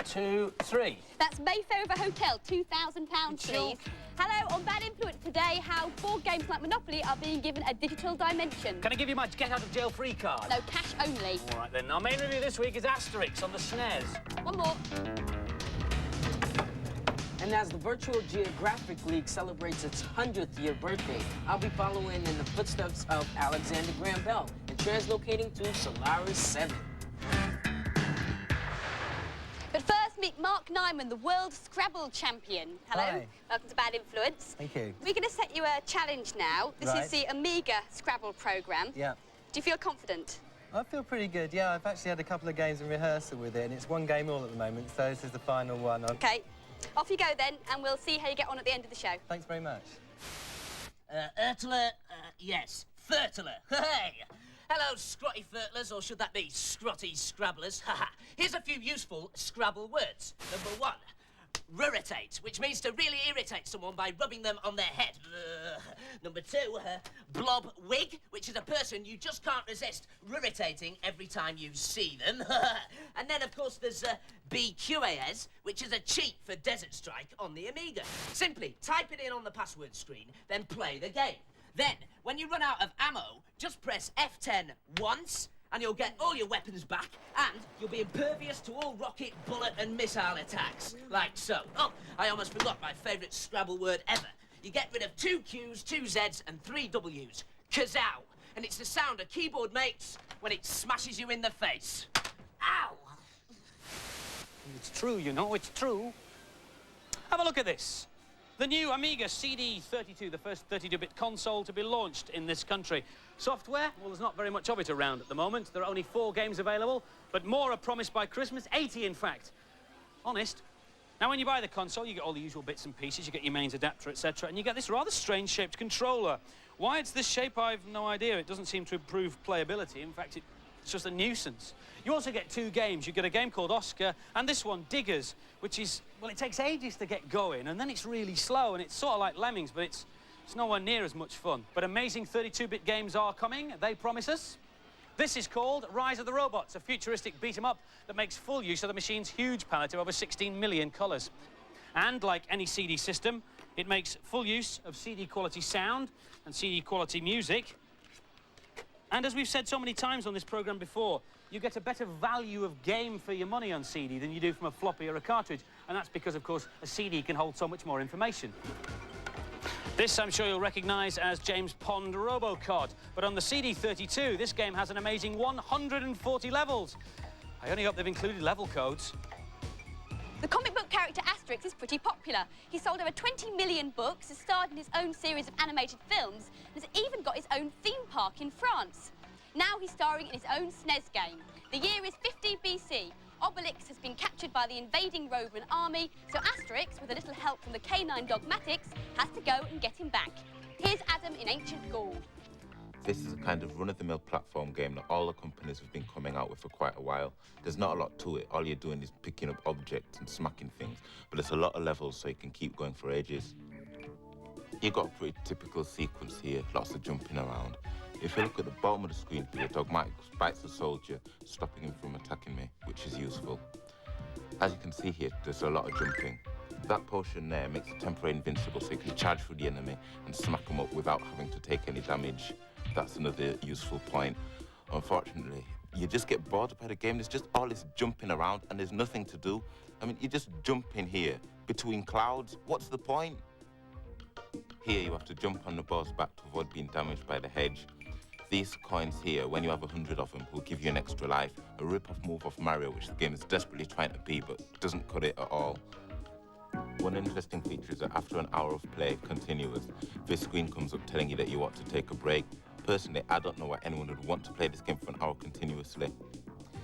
2, 3. That's Mayfair of a hotel, £2,000, please. Hello, on Bad Influence today, how board games like Monopoly are being given a digital dimension. Can I give you my get-out-of-jail-free card? No, cash only. All right, then. Our main review this week is Asterix on the SNES. One more. And as the virtual Geographic League celebrates its 100th year birthday, I'll be following in the footsteps of Alexander Graham Bell and translocating to Solaris 7. But first, meet Mark Nyman, the world Scrabble champion. Hello. Hi. Welcome to Bad Influence. Thank you. We're going to set you a challenge now. This is the Amiga Scrabble programme. Yeah. Do you feel confident? I feel pretty good, yeah. I've actually had a couple of games in rehearsal with it, and it's one game all at the moment, so this is the final one. OK. Off you go, then, and we'll see how you get on at the end of the show. Thanks very much. Urtler, yes. Furtler, hey! Hello, Scrotty Furtlers, or should that be Scrotty Scrabblers? Here's a few useful Scrabble words. Number 1, ruritate, which means to really irritate someone by rubbing them on their head. Number 2, blob wig, which is a person you just can't resist ruritating every time you see them. And then, of course, there's BQAS, which is a cheat for Desert Strike on the Amiga. Simply type it in on the password screen, then play the game. Then, when you run out of ammo, just press F10 once, and you'll get all your weapons back, and you'll be impervious to all rocket, bullet, and missile attacks. Like so. Oh, I almost forgot my favourite Scrabble word ever. You get rid of 2 Q's, 2 Z's, and 3 W's. Kazow! And it's the sound a keyboard makes when it smashes you in the face. Ow! It's true, you know, it's true. Have a look at this. The new Amiga CD32, the first 32-bit console to be launched in this country. Software, well, there's not very much of it around at the moment. There are only 4 games available, but more are promised by Christmas, 80 in fact. Honest. Now, when you buy the console, you get all the usual bits and pieces, you get your mains adapter, etc., and you get this rather strange-shaped controller. Why it's this shape, I've no idea. It doesn't seem to improve playability. In fact, it's just a nuisance. You also get 2 games. You get a game called Oscar and this one, Diggers, which is, well, it takes ages to get going, and then it's really slow, and it's sort of like Lemmings, but it's nowhere near as much fun. But amazing 32-bit games are coming, they promise us. This is called Rise of the Robots, a futuristic beat-em-up that makes full use of the machine's huge palette of over 16 million colours. And, like any CD system, it makes full use of CD-quality sound and CD-quality music. And as we've said so many times on this programme before, you get a better value of game for your money on CD than you do from a floppy or a cartridge. And that's because, of course, a CD can hold so much more information. This, I'm sure you'll recognise as James Pond Robocod. But on the CD32, this game has an amazing 140 levels. I only hope they've included level codes. The comic book character Asterix is pretty popular. He sold over 20 million books, has starred in his own series of animated films, and has even got his own theme park in France. Now he's starring in his own SNES game. The year is 50 BC. Obelix has been captured by the invading Roman army, so Asterix, with a little help from the canine dog Matix, has to go and get him back. Here's Adam in ancient Gaul. This is a kind of run-of-the-mill platform game that all the companies have been coming out with for quite a while. There's not a lot to it. All you're doing is picking up objects and smacking things, but it's a lot of levels, so you can keep going for ages. You've got a pretty typical sequence here, lots of jumping around. If you look at the bottom of the screen here, Dogmatic bites the soldier, stopping him from attacking me, which is useful. As you can see here, there's a lot of jumping. That potion there makes it temporarily invincible, so you can charge through the enemy and smack them up without having to take any damage. That's another useful point. Unfortunately, you just get bored by the game. There's just all this jumping around and there's nothing to do. I mean, you just jump in here between clouds. What's the point? Here, you have to jump on the boss back to avoid being damaged by the hedge. These coins here, when you have 100 of them, will give you an extra life. A rip-off move off Mario, which the game is desperately trying to be, but doesn't cut it at all. One interesting feature is that after an hour of play, continuous, this screen comes up telling you that you want to take a break. Personally, I don't know why anyone would want to play this game for an hour continuously.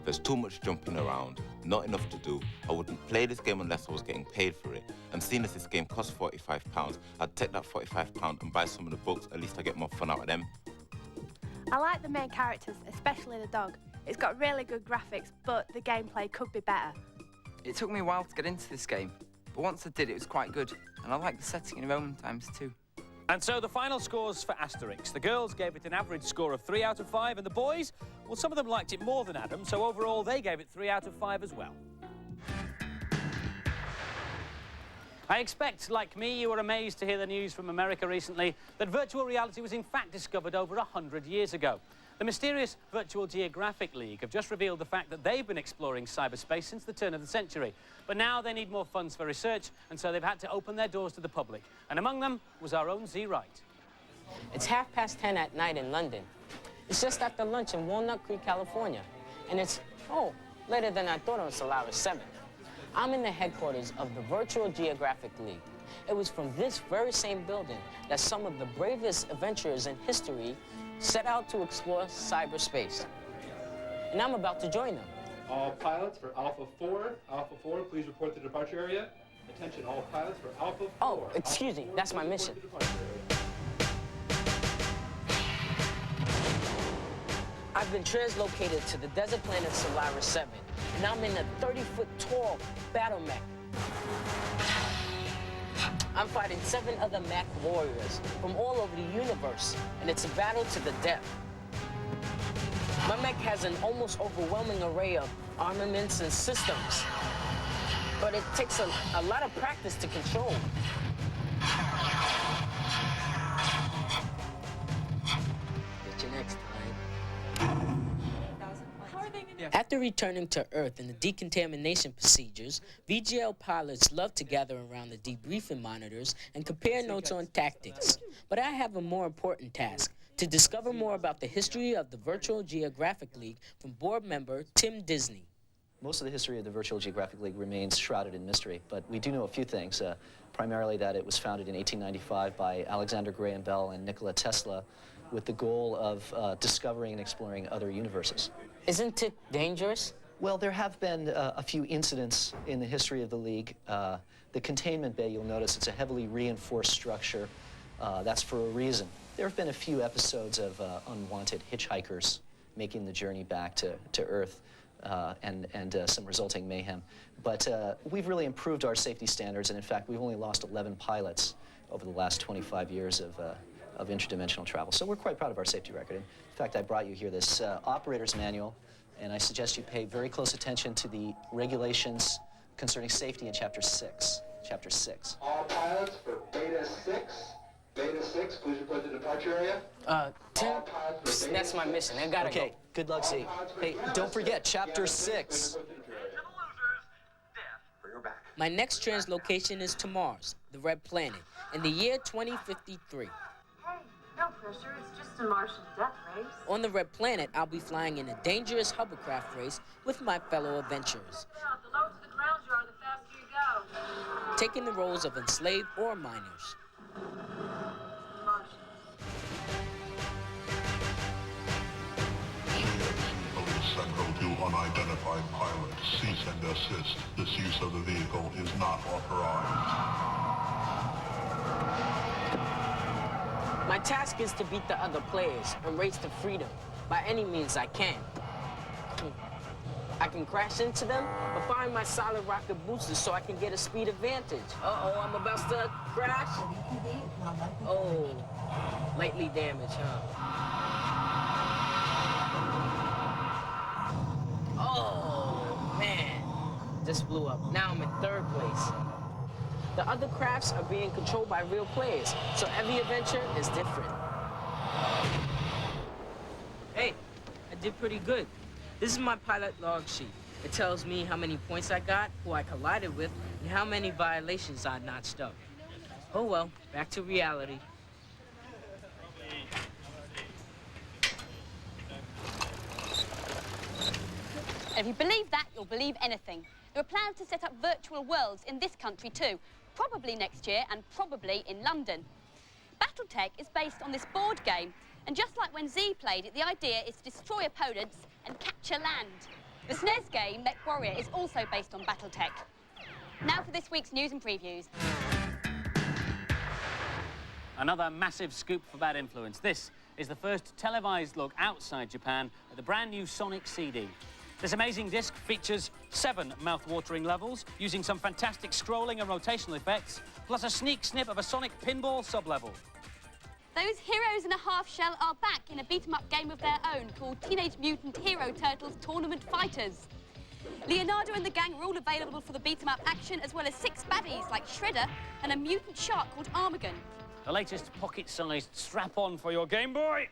There's too much jumping around, not enough to do. I wouldn't play this game unless I was getting paid for it. And seeing as this game costs £45, I'd take that £45 and buy some of the books. At least I get more fun out of them. I like the main characters, especially the dog. It's got really good graphics, but the gameplay could be better. It took me a while to get into this game, but once I did, it was quite good. And I like the setting in Roman times too. And so the final scores for Asterix. The girls gave it an average score of 3 out of 5, and the boys, well, some of them liked it more than Adam, so overall they gave it 3 out of 5 as well. I expect, like me, you were amazed to hear the news from America recently that virtual reality was in fact discovered over 100 years ago. The mysterious Virtual Geographic League have just revealed the fact that they've been exploring cyberspace since the turn of the century. But now they need more funds for research, and so they've had to open their doors to the public. And among them was our own Z Wright. It's 10:30 at night in London. It's just after lunch in Walnut Creek, California. And it's, later than I thought on Solaris 7. I'm in the headquarters of the Virtual Geographic League. It was from this very same building that some of the bravest adventurers in history set out to explore cyberspace. And I'm about to join them. All pilots for Alpha 4. Alpha 4, please report the departure area. Attention, all pilots for Alpha 4. Oh, excuse me, that's my mission. I've been translocated to the desert planet Solaris 7, and I'm in a 30-foot tall battle mech. I'm fighting 7 other mech warriors from all over the universe, and it's a battle to the death. My mech has an almost overwhelming array of armaments and systems, but it takes a lot of practice to control. Get you next time. After returning to Earth and the decontamination procedures, VGL pilots love to gather around the debriefing monitors and compare notes on tactics. But I have a more important task, to discover more about the history of the Virtual Geographic League from board member Tim Disney. Most of the history of the Virtual Geographic League remains shrouded in mystery, but we do know a few things, primarily that it was founded in 1895 by Alexander Graham Bell and Nikola Tesla with the goal of discovering and exploring other universes. Isn't it dangerous? Well, there have been a few incidents in the history of the League. The containment bay, you'll notice, it's a heavily reinforced structure. That's for a reason. There have been a few episodes of unwanted hitchhikers making the journey back to Earth and some resulting mayhem. But we've really improved our safety standards, and in fact, we've only lost 11 pilots over the last 25 years of interdimensional travel. So we're quite proud of our safety record. In fact, I brought you here this operator's manual, and I suggest you pay very close attention to the regulations concerning safety in Chapter 6. Chapter 6. All pilots for Beta 6. Beta 6, please report the departure area. Tim, that's my mission. I gotta go. Okay, good luck, Z. Hey, don't forget, Chapter 6. My next translocation is to Mars, the Red Planet, in the year 2053. Hey, no pressure, it's just a Martian death race. On the Red Planet, I'll be flying in a dangerous hovercraft race with my fellow adventurers. Yeah, the lower to the ground you are, the faster you go. Taking the roles of enslaved or miners. To unidentified pilots, cease and desist. This use of the vehicle is not authorized. My task is to beat the other players and race to freedom by any means I can. I can crash into them or find my solid rocket boosters so I can get a speed advantage. Uh-oh, I'm about to crash. Oh, lightly damaged, huh? Oh, man. Just blew up. Now I'm in 3rd place. The other crafts are being controlled by real players, so every adventure is different. Hey, I did pretty good. This is my pilot log sheet. It tells me how many points I got, who I collided with, and how many violations I notched up. Oh well, back to reality. And if you believe that, you'll believe anything. There are plans to set up virtual worlds in this country too, probably next year and probably in London. Battletech is based on this board game, and just like when Z played it, the idea is to destroy opponents and capture land. The SNES game, Mech Warrior, is also based on Battletech. Now for this week's news and previews. Another massive scoop for Bad Influence. This is the first televised look outside Japan at the brand new Sonic CD. This amazing disc features 7 mouth-watering levels, using some fantastic scrolling and rotational effects, plus a sneak snip of a Sonic pinball sub-level. Those heroes in a half shell are back in a beat-em-up game of their own called Teenage Mutant Hero Turtles Tournament Fighters. Leonardo and the gang are all available for the beat-em-up action, as well as 6 baddies like Shredder and a mutant shark called Armagon. The latest pocket-sized strap-on for your Game Boy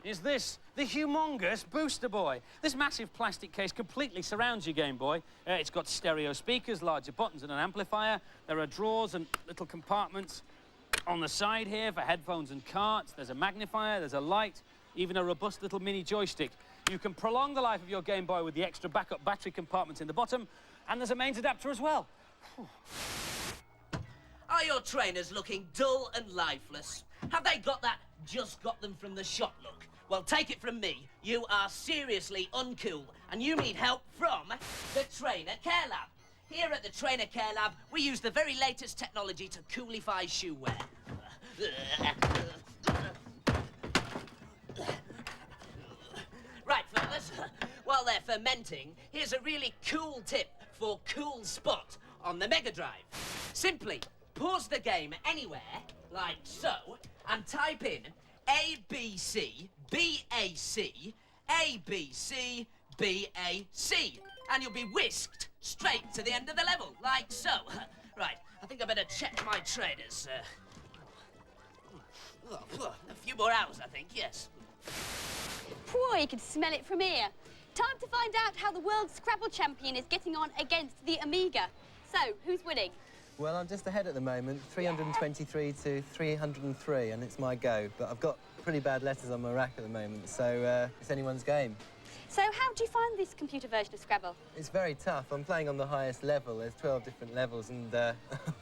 is this, the humongous Booster Boy. This massive plastic case completely surrounds your Game Boy. It's got stereo speakers, larger buttons and an amplifier. There are drawers and little compartments on the side here for headphones and carts. There's a magnifier, there's a light, even a robust little mini joystick. You can prolong the life of your Game Boy with the extra backup battery compartments in the bottom, and there's a mains adapter as well. Are your trainers looking dull and lifeless? Have they got that just got them from the shop look? Well, take it from me, you are seriously uncool, and you need help from the Trainer Care Lab. Here at the Trainer Care Lab, we use the very latest technology to coolify shoe wear. Right, fellas, while they're fermenting, here's a really cool tip for cool spot on the Mega Drive. Simply pause the game anywhere, like so, and type in ABC, BAC, ABC, BAC, and you'll be whisked straight to the end of the level, like so. Right, I think I better check my traders. A few more hours, I think, yes. Boy, you can smell it from here. Time to find out how the world Scrabble champion is getting on against the Amiga. So, who's winning? Well, I'm just ahead at the moment, 323 to 303, and it's my go. But I've got pretty bad letters on my rack at the moment, so it's anyone's game. So how do you find this computer version of Scrabble? It's very tough. I'm playing on the highest level. There's 12 different levels, and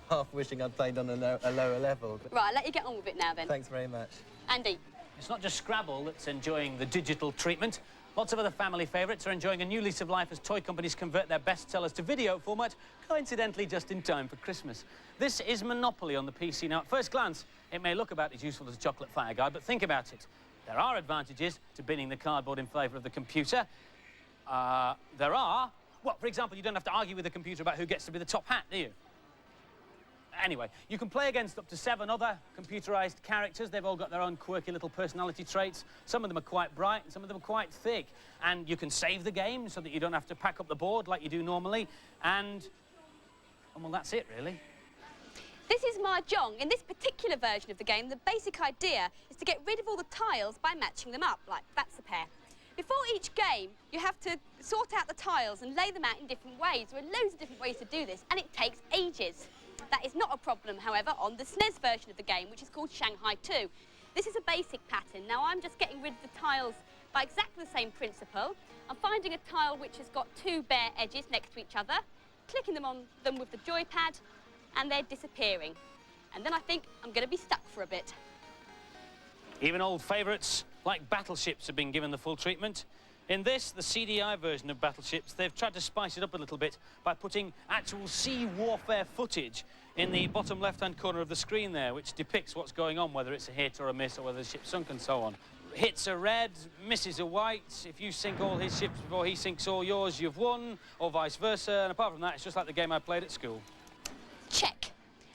half wishing I'd played on a lower level. But... Right, I'll let you get on with it now, then. Thanks very much. Andy? It's not just Scrabble that's enjoying the digital treatment. Lots of other family favourites are enjoying a new lease of life as toy companies convert their bestsellers to video format, coincidentally just in time for Christmas. This is Monopoly on the PC. Now, at first glance, it may look about as useful as a chocolate fire guide, but think about it. There are advantages to binning the cardboard in favour of the computer. There are. Well, for example, you don't have to argue with the computer about who gets to be the top hat, do you? Anyway, you can play against up to 7 other computerised characters. They've all got their own quirky little personality traits. Some of them are quite bright, and some of them are quite thick. And you can save the game so that you don't have to pack up the board like you do normally. And well, that's it, really. This is Mahjong. In this particular version of the game, the basic idea is to get rid of all the tiles by matching them up, like that's a pair. Before each game, you have to sort out the tiles and lay them out in different ways. There are loads of different ways to do this, and it takes ages. That is not a problem, however, on the SNES version of the game, which is called Shanghai 2. This is a basic pattern. Now, I'm just getting rid of the tiles by exactly the same principle. I'm finding a tile which has got 2 bare edges next to each other, clicking them on them with the joypad, and they're disappearing. And then I think I'm going to be stuck for a bit. Even old favourites like battleships have been given the full treatment. In this, the CDI version of battleships, they've tried to spice it up a little bit by putting actual sea warfare footage in the bottom left-hand corner of the screen there, which depicts what's going on, whether it's a hit or a miss, or whether the ship's sunk and so on. Hits are red, misses are white. If you sink all his ships before he sinks all yours, you've won, or vice versa. And apart from that, it's just like the game I played at school. Check.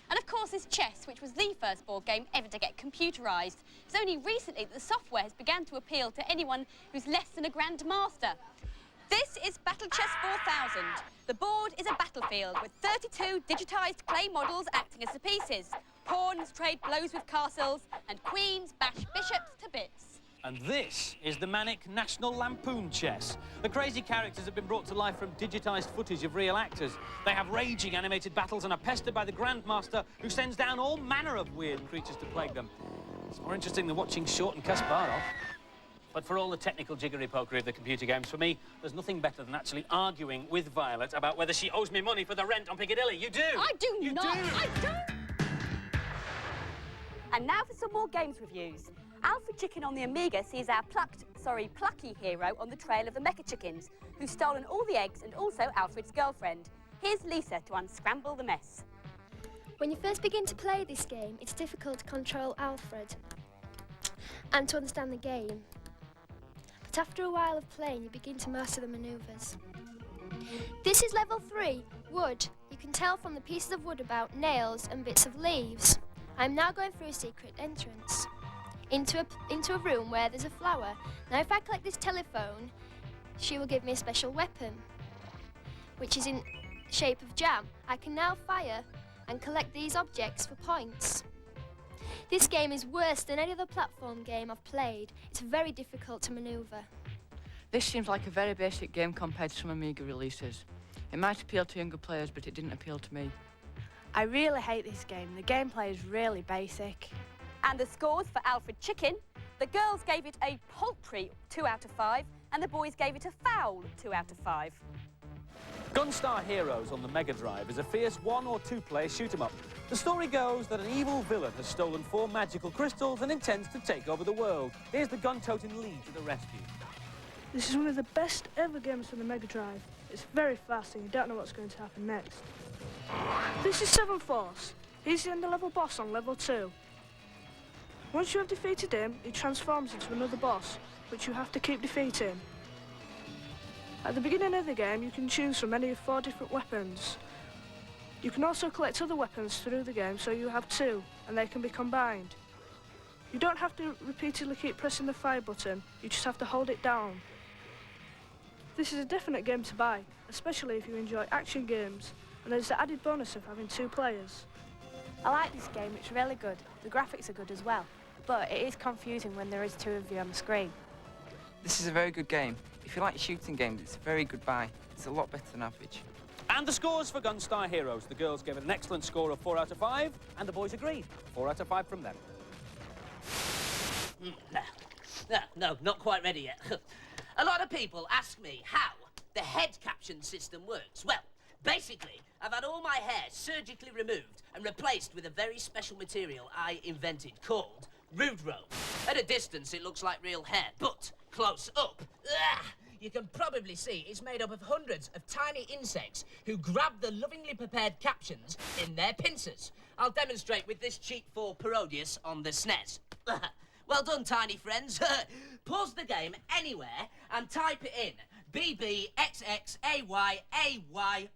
And of course, there's chess, which was the first board game ever to get computerised. It's only recently that the software has begun to appeal to anyone who's less than a grandmaster. This is Battle Chess 4000. The board is a battlefield with 32 digitised clay models acting as the pieces. Pawns trade blows with castles, and queens bash bishops to bits. And this is the manic National Lampoon chess. The crazy characters have been brought to life from digitised footage of real actors. They have raging animated battles and are pestered by the Grandmaster, who sends down all manner of weird creatures to plague them. It's more interesting than watching Short and Kasparov. But for all the technical jiggery-pokery of the computer games, for me, there's nothing better than actually arguing with Violet about whether she owes me money for the rent on Piccadilly. You do! I do you not! Do. I don't! And now for some more games reviews. Alfred Chicken on the Amiga sees our plucky hero on the trail of the Mecha Chickens, who's stolen all the eggs and also Alfred's girlfriend. Here's Lisa to unscramble the mess. When you first begin to play this game, it's difficult to control Alfred and to understand the game. But after a while of playing, you begin to master the manoeuvres. This is level 3, wood. You can tell from the pieces of wood about nails and bits of leaves. I'm now going through a secret entrance into a room where there's a flower. Now if I collect this telephone, she will give me a special weapon. which is in shape of jam. I can now fire and collect these objects for points. This game is worse than any other platform game I've played. It's very difficult to manoeuvre. This seems like a very basic game compared to some Amiga releases. It might appeal to younger players, but it didn't appeal to me. I really hate this game. The gameplay is really basic. And the scores for Alfred Chicken. The girls gave it a paltry 2 out of 5, and the boys gave it a foul 2 out of 5. Gunstar Heroes on the Mega Drive is a fierce 1- or 2-player shoot-'em-up. The story goes that an evil villain has stolen 4 magical crystals and intends to take over the world. Here's the gun-toting lead to the rescue. This is one of the best ever games for the Mega Drive. It's very fast and you don't know what's going to happen next. This is 7 Force. He's the end-level boss on level 2. Once you have defeated him, he transforms into another boss, which you have to keep defeating. At the beginning of the game, you can choose from any of 4 different weapons. You can also collect other weapons through the game, so you have 2, and they can be combined. You don't have to repeatedly keep pressing the fire button, you just have to hold it down. This is a definite game to buy, especially if you enjoy action games, and there's the added bonus of having 2 players. I like this game, it's really good. The graphics are good as well, but it is confusing when there is 2 of you on the screen. This is a very good game. If you like shooting games, it's a very good buy. It's a lot better than average. And the scores for Gunstar Heroes. The girls gave it an excellent score of 4 out of 5, and the boys agreed. 4 out of 5 from them. No, not quite ready yet. A lot of people ask me how the head caption system works. Well, basically, I've had all my hair surgically removed and replaced with a very special material I invented called Rudro. At a distance, it looks like real hair, but close up, you can probably see it's made up of hundreds of tiny insects who grab the lovingly prepared captions in their pincers. I'll demonstrate with this cheap for Parodius on the SNES. Well done, tiny friends. Pause the game anywhere and type it in. BBXXAYAY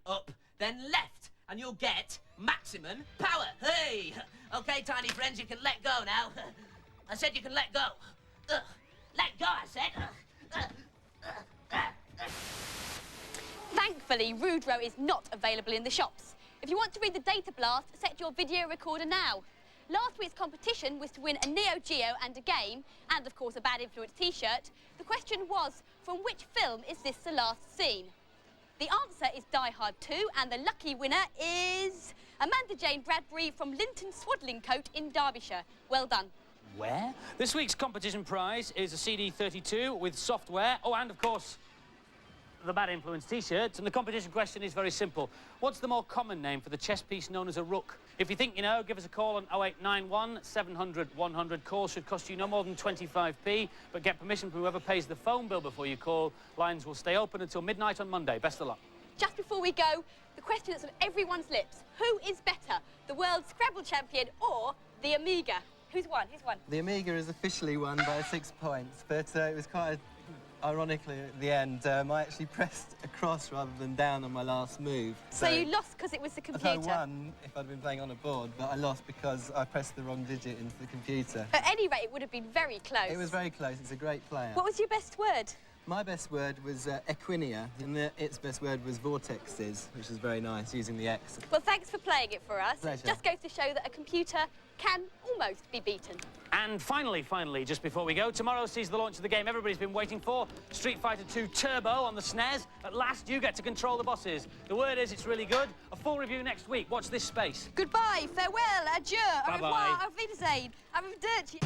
up, then left, and you'll get maximum power. Hey! Okay, tiny friends, you can let go now. I said you can let go. Let go, I said. Thankfully, Rudro is not available in the shops. If you want to read the data blast, set your video recorder now. Last week's competition was to win a Neo Geo and a game, and of course a Bad Influence t-shirt. The question was, from which film is this the last scene? The answer is Die Hard 2, and the lucky winner is Amanda Jane Bradbury from Linton Swaddlingcote in Derbyshire. Well done. Where? This week's competition prize is a CD32 with software. Oh, and of course, the Bad Influence t-shirts. And the competition question is very simple. What's the more common name for the chess piece known as a rook? If you think you know, give us a call on 0891 700 100. Calls should cost you no more than 25p, but get permission from whoever pays the phone bill before you call. Lines will stay open until midnight on Monday. Best of luck. Just before we go, the question that's on everyone's lips. Who is better, the world Scrabble champion or the Amiga? Who's won? Who's won? The Amiga is officially won by 6 points, but it was quite ironically at the end. I actually pressed across rather than down on my last move. So you lost because it was the computer? I won if I'd been playing on a board, but I lost because I pressed the wrong digit into the computer. At any rate, it would have been very close. It was very close. It's a great player. What was your best word? My best word was Equinia, and its best word was vortexes, which is very nice, using the X. Well, thanks for playing it for us. Pleasure. Just goes to show that a computer can almost be beaten. And finally, just before we go, tomorrow sees the launch of the game everybody's been waiting for, Street Fighter 2 Turbo on the SNES. At last, you get to control the bosses. The word is it's really good. A full review next week. Watch this space. Goodbye, farewell, adieu, au Bye-bye. revoir, auf Wiedersehen, arrivederci.